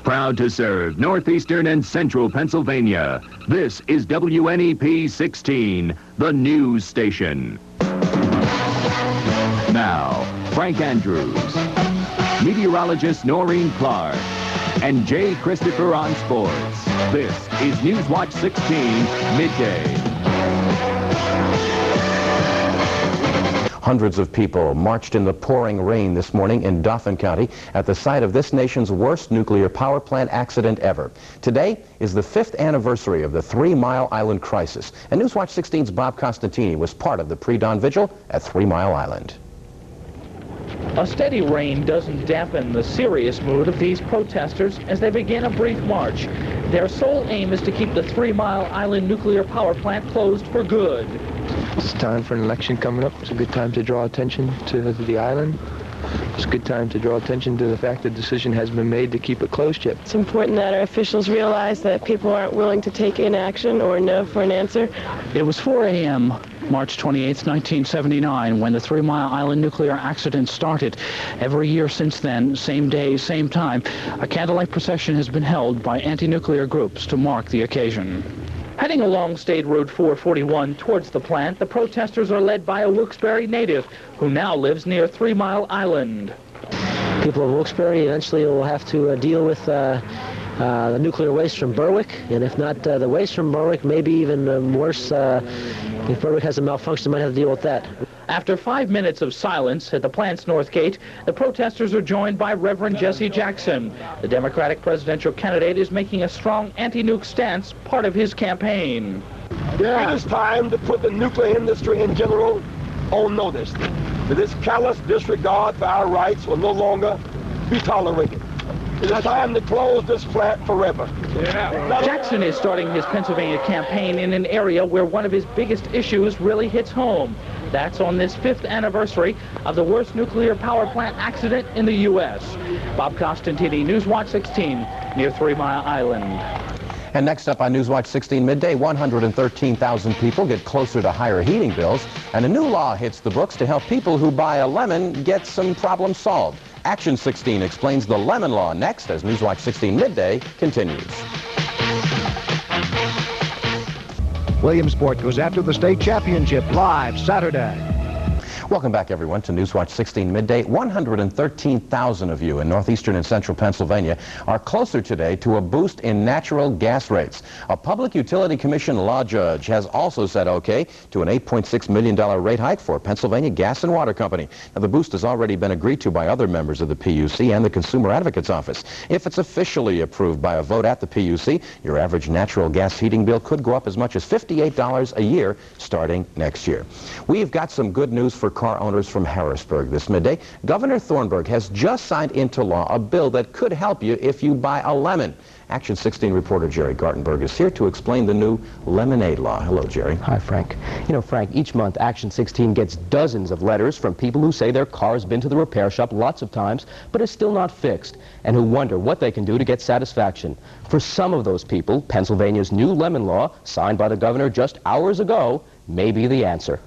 Proud to serve northeastern and central Pennsylvania. This is WNEP 16, the news station. Now, Frank Andrews, meteorologist Noreen Clark, and Kristopher on sports. This is Newswatch 16, Midday. Hundreds of people marched in the pouring rain this morning in Dauphin County at the site of this nation's worst nuclear power plant accident ever. Today is the 5th anniversary of the 3 Mile Island crisis, and Newswatch 16's Bob Costantini was part of the pre-dawn vigil at 3 Mile Island. A steady rain doesn't dampen the serious mood of these protesters as they begin a brief march. Their sole aim is to keep the 3 Mile Island nuclear power plant closed for good. It's time for an election coming up. It's a good time to draw attention to the island. It's a good time to draw attention to the fact that the decision has been made to keep it closed yet. It's important that our officials realize that people aren't willing to take in action or no for an answer. It was 4 a.m. March 28, 1979, when the 3 Mile Island nuclear accident started. Every year since then, same day, same time, a candlelight procession has been held by anti-nuclear groups to mark the occasion. Heading along State Road 441 towards the plant, the protesters are led by a Wilkes-Barre native who now lives near 3 Mile Island. People of Wilkes-Barre eventually will have to deal with the nuclear waste from Berwick, and if not the waste from Berwick, maybe even worse, if Berwick has a malfunction, they might have to deal with that. After 5 minutes of silence at the plant's north gate, the protesters are joined by Reverend Jesse Jackson. The Democratic presidential candidate is making a strong anti-nuke stance, part of his campaign. It is time to put the nuclear industry in general on notice that this callous disregard for our rights will no longer be tolerated. It is time to close this plant forever. Jackson is starting his Pennsylvania campaign in an area where one of his biggest issues really hits home. That's on this 5th anniversary of the worst nuclear power plant accident in the U.S. Bob Costantini, Newswatch 16, near 3 Mile Island. And next up on Newswatch 16 Midday, 113,000 people get closer to higher heating bills, and a new law hits the books to help people who buy a lemon get some problems solved. Action 16 explains the lemon law next as Newswatch 16 Midday continues. Williamsport goes after the state championship live Saturday. Welcome back, everyone, to Newswatch 16 Midday. 113,000 of you in northeastern and central Pennsylvania are closer today to a boost in natural gas rates. A Public Utility Commission law judge has also said okay to an $8.6 million rate hike for Pennsylvania Gas and Water Company. Now, the boost has already been agreed to by other members of the PUC and the Consumer Advocate's Office. If it's officially approved by a vote at the PUC, your average natural gas heating bill could go up as much as $58 a year starting next year. We've got some good news for car owners from Harrisburg this midday. Governor Thornburg has just signed into law a bill that could help you if you buy a lemon. Action 16 reporter Gerry Gartenberg is here to explain the new lemonade law. Hello, Jerry. Hi, Frank. You know, Frank, each month Action 16 gets dozens of letters from people who say their car's been to the repair shop lots of times, but is still not fixed, and who wonder what they can do to get satisfaction. For some of those people, Pennsylvania's new lemon law, signed by the governor just hours ago, may be the answer.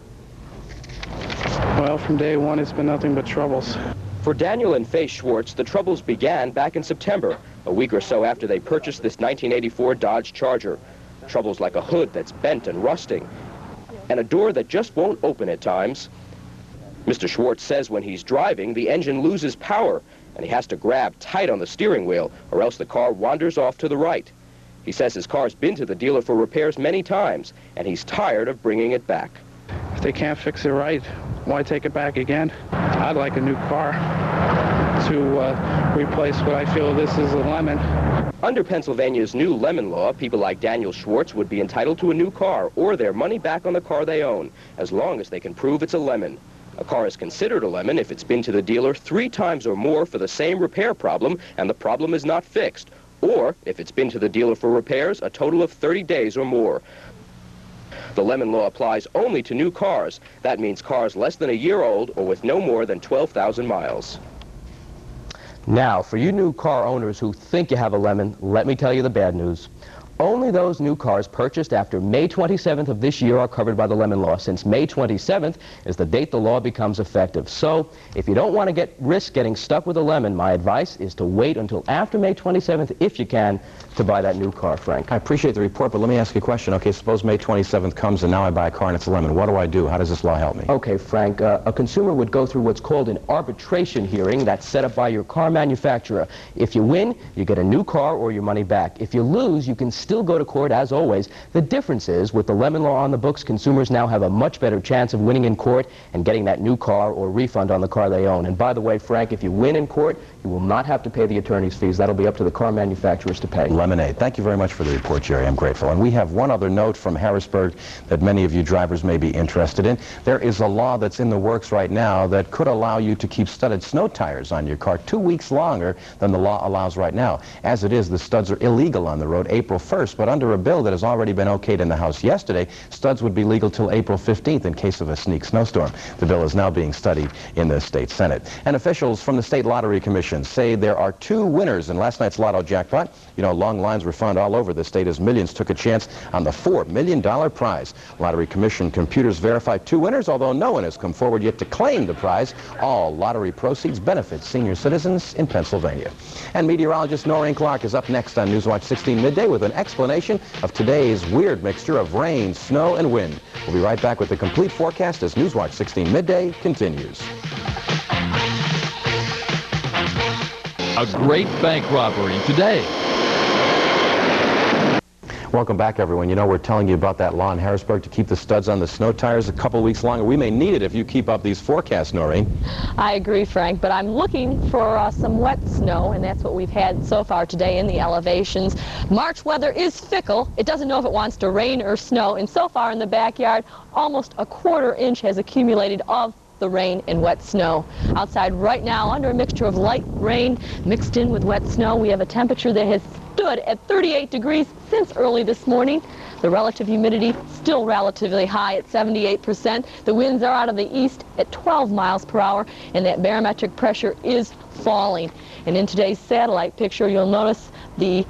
Well, from day one, it's been nothing but troubles. For Daniel and Faye Schwartz, the troubles began back in September, a week or so after they purchased this 1984 Dodge Charger. Troubles like a hood that's bent and rusting, and a door that just won't open at times. Mr. Schwartz says when he's driving, the engine loses power, and he has to grab tight on the steering wheel, or else the car wanders off to the right. He says his car's been to the dealer for repairs many times, and he's tired of bringing it back. If they can't fix it right, why take it back again? I'd like a new car to replace what I feel this is a lemon. Under Pennsylvania's new lemon law, people like Daniel Schwartz would be entitled to a new car or their money back on the car they own, as long as they can prove it's a lemon. A car is considered a lemon if it's been to the dealer 3 times or more for the same repair problem and the problem is not fixed, or if it's been to the dealer for repairs a total of 30 days or more. The lemon law applies only to new cars. That means cars less than a year old or with no more than 12,000 miles. Now, for you new car owners who think you have a lemon, let me tell you the bad news. Only those new cars purchased after May 27th of this year are covered by the lemon law, since May 27th is the date the law becomes effective. So, if you don't want to risk getting stuck with a lemon, my advice is to wait until after May 27th, if you can, to buy that new car, Frank. I appreciate the report, but let me ask you a question. Okay, suppose May 27th comes and now I buy a car and it's a lemon. What do I do? How does this law help me? Okay, Frank, a consumer would go through what's called an arbitration hearing that's set up by your car manufacturer. If you win, you get a new car or your money back. If you lose, you can still go to court as always. The difference is, with the lemon law on the books, consumers now have a much better chance of winning in court and getting that new car or refund on the car they own. And by the way, Frank, if you win in court, you will not have to pay the attorney's fees. That'll be up to the car manufacturers to pay. Lemonade. Thank you very much for the report, Jerry. I'm grateful. And we have one other note from Harrisburg that many of you drivers may be interested in. There is a law that's in the works right now that could allow you to keep studded snow tires on your car 2 weeks longer than the law allows right now. As it is, the studs are illegal on the road April 1st, but under a bill that has already been okayed in the House yesterday, studs would be legal till April 15th in case of a sneak snowstorm. The bill is now being studied in the state Senate. And officials from the State Lottery Commission say there are 2 winners in last night's lotto jackpot. You know, long lines were found all over the state as millions took a chance on the $4 million prize. Lottery Commission computers verify 2 winners, although no one has come forward yet to claim the prize. All lottery proceeds benefit senior citizens in Pennsylvania. And meteorologist Noreen Clark is up next on Newswatch 16 Midday with an explanation of today's weird mixture of rain, snow, and wind. We'll be right back with the complete forecast as Newswatch 16 Midday continues. A great bank robbery today. Welcome back, everyone. You know, we're telling you about that law in Harrisburg to keep the studs on the snow tires a couple weeks longer. We may need it if you keep up these forecasts, Noreen. I agree, Frank, but I'm looking for some wet snow, and that's what we've had so far today in the elevations. March weather is fickle. It doesn't know if it wants to rain or snow, and so far in the backyard, almost a ¼ inch has accumulated of the rain and wet snow. Outside right now, under a mixture of light rain mixed in with wet snow, we have a temperature that has stood at 38 degrees since early this morning. The relative humidity still relatively high at 78%. The winds are out of the east at 12 miles per hour, and that barometric pressure is falling. And in today's satellite picture, you'll notice the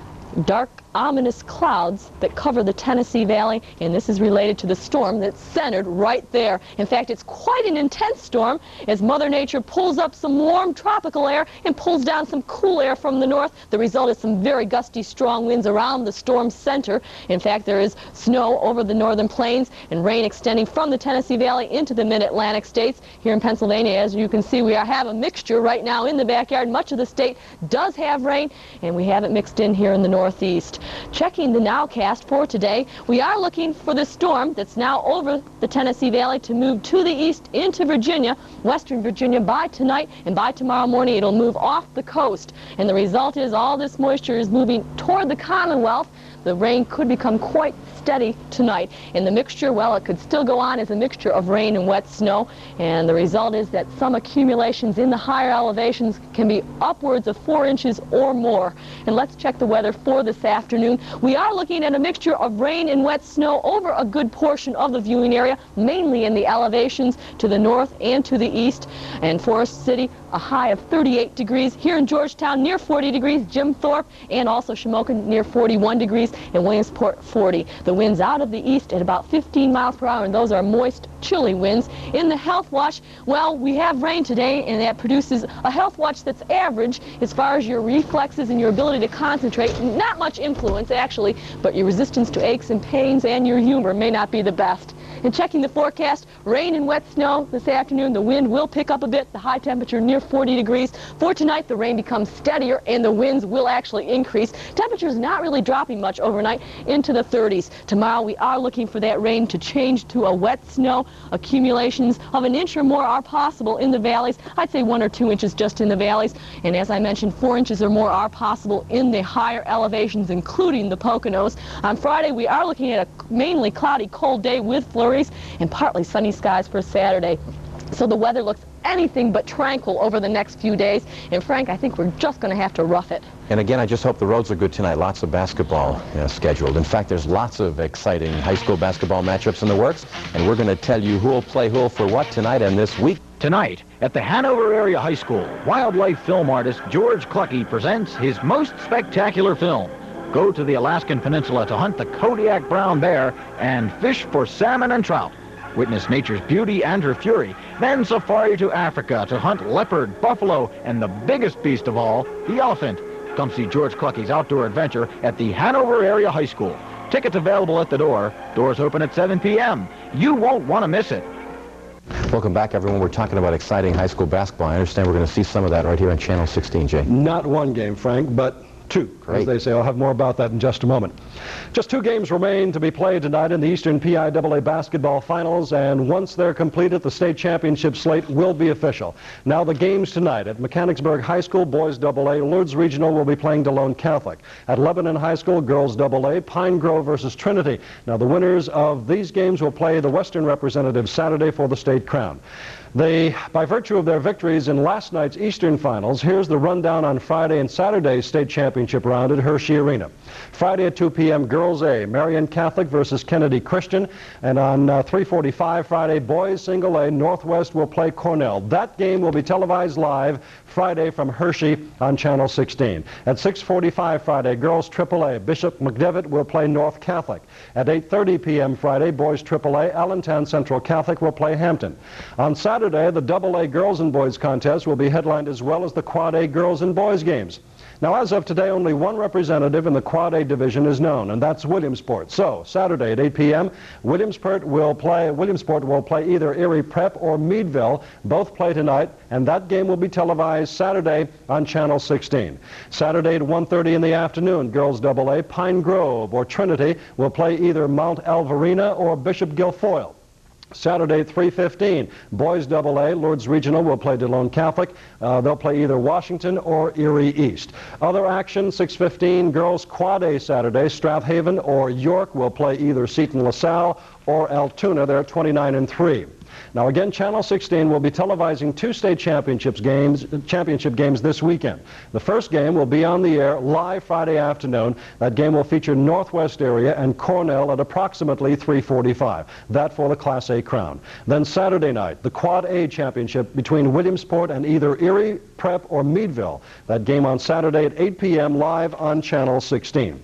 dark, ominous clouds that cover the Tennessee Valley, and this is related to the storm that's centered right there. In fact, it's quite an intense storm as Mother Nature pulls up some warm tropical air and pulls down some cool air from the north. The result is some very gusty, strong winds around the storm's center. In fact, there is snow over the northern plains and rain extending from the Tennessee Valley into the mid-Atlantic states. Here in Pennsylvania, as you can see, we have a mixture right now in the backyard. Much of the state does have rain, and we have it mixed in here in the northeast. Checking the nowcast for today, we are looking for the storm that's now over the Tennessee Valley to move to the east into Virginia, western Virginia, by tonight, and by tomorrow morning it'll move off the coast. And the result is all this moisture is moving toward the Commonwealth. The rain could become quite steady tonight. And the mixture, well, it could still go on as a mixture of rain and wet snow. And the result is that some accumulations in the higher elevations can be upwards of 4 inches or more. And let's check the weather for this afternoon. We are looking at a mixture of rain and wet snow over a good portion of the viewing area, mainly in the elevations to the north and to the east. And Forest City, a high of 38 degrees. Here in Georgetown, near 40 degrees. Jim Thorpe and also Shamokin near 41 degrees. And Williamsport, 40. The winds out of the east at about 15 miles per hour, and those are moist, chilly winds. In the health watch, well, we have rain today, and that produces a health watch that's average as far as your reflexes and your ability to concentrate. Not much influence, actually, but your resistance to aches and pains and your humor may not be the best. And checking the forecast, rain and wet snow this afternoon. The wind will pick up a bit, the high temperature near 40 degrees. For tonight, the rain becomes steadier and the winds will actually increase. Temperatures not really dropping much overnight into the 30s. Tomorrow, we are looking for that rain to change to a wet snow. Accumulations of 1 inch or more are possible in the valleys. I'd say 1 or 2 inches just in the valleys. And as I mentioned, 4 inches or more are possible in the higher elevations, including the Poconos. On Friday, we are looking at a mainly cloudy, cold day with flurries and partly sunny skies for Saturday. So the weather looks anything but tranquil over the next few days. And Frank, I think we're just going to have to rough it. And again, I just hope the roads are good tonight. Lots of basketball scheduled. In fact, there's lots of exciting high school basketball matchups in the works. And we're going to tell you who will play who for what tonight and this week. Tonight, at the Hanover Area High School, wildlife film artist George Clucky presents his most spectacular film, Go to the Alaskan Peninsula to hunt the Kodiak brown bear and fish for salmon and trout. Witness nature's beauty and her fury. Then safari to Africa to hunt leopard, buffalo, and the biggest beast of all, the elephant. Come see George Clucky's outdoor adventure at the Hanover Area High School. Tickets available at the door. Doors open at 7 p.m. You won't want to miss it. Welcome back, everyone. We're talking about exciting high school basketball. I understand we're going to see some of that right here on Channel 16, Jay. Not one game, Frank, but two, as they say. I'll have more about that in just a moment. Just 2 games remain to be played tonight in the Eastern PIAA basketball finals, and once they're completed, the state championship slate will be official. Now the games tonight at Mechanicsburg High School, boys AA, Lourdes Regional will be playing DeLone Catholic. At Lebanon High School, girls AA, Pine Grove versus Trinity. Now the winners of these games will play the Western representatives Saturday for the state crown. By virtue of their victories in last night's Eastern Finals, here's the rundown on Friday and Saturday's state championship round at Hershey Arena. Friday at 2 p.m., Girls A, Marion Catholic versus Kennedy Christian. And on 3:45 Friday, Boys Single A, Northwest will play Cornell. That game will be televised live Friday from Hershey on Channel 16. At 6:45 Friday, Girls AAA, Bishop McDevitt will play North Catholic. At 8:30 p.m. Friday, Boys AAA, Allentown Central Catholic will play Hampton. On Saturday, the AA girls and boys contest will be headlined as well as the Quad A girls and boys games. Now, as of today, only one representative in the Quad A division is known, and that's Williamsport. So, Saturday at 8 p.m., Williamsport will play either Erie Prep or Meadville. Both play tonight, and that game will be televised Saturday on Channel 16. Saturday at 1:30 in the afternoon, girls AA, Pine Grove or Trinity will play either Mount Alverina or Bishop Guilfoyle. Saturday at 3:15, boys AA, Lourdes Regional will play DeLone Catholic. They'll play either Washington or Erie East. Other action, 6:15, girls Quad A Saturday, Strathaven or York will play either Seton LaSalle or Altoona. They're 29-3. Now again, Channel 16 will be televising 2 state championship games this weekend. The first game will be on the air live Friday afternoon. That game will feature Northwest area and Cornell at approximately 3:45. That for the Class A crown. Then Saturday night, the Quad A championship between Williamsport and either Erie Prep or Meadville. That game on Saturday at 8 p.m. live on Channel 16.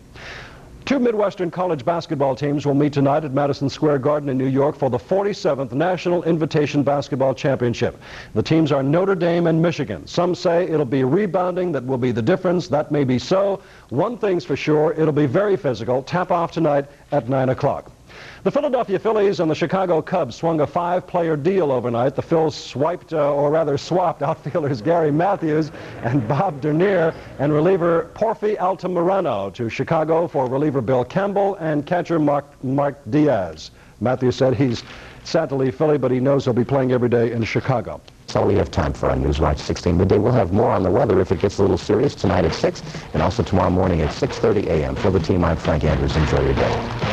2 Midwestern college basketball teams will meet tonight at Madison Square Garden in New York for the 47th National Invitation Basketball Championship. The teams are Notre Dame and Michigan. Some say it'll be rebounding that will be the difference. That may be so. One thing's for sure, it'll be very physical. Tap off tonight at 9 o'clock. The Philadelphia Phillies and the Chicago Cubs swung a 5-player deal overnight. The Phils swapped outfielders Gary Matthews and Bob Dernier and reliever Porfi Altamirano to Chicago for reliever Bill Campbell and catcher Mark Diaz. Matthews said he's sad to leave Philly, but he knows he'll be playing every day in Chicago. That's all we have time for on Newswatch 16 Midday. We'll have more on the weather if it gets a little serious tonight at 6 and also tomorrow morning at 6:30 a.m. For the team, I'm Frank Andrews. Enjoy your day.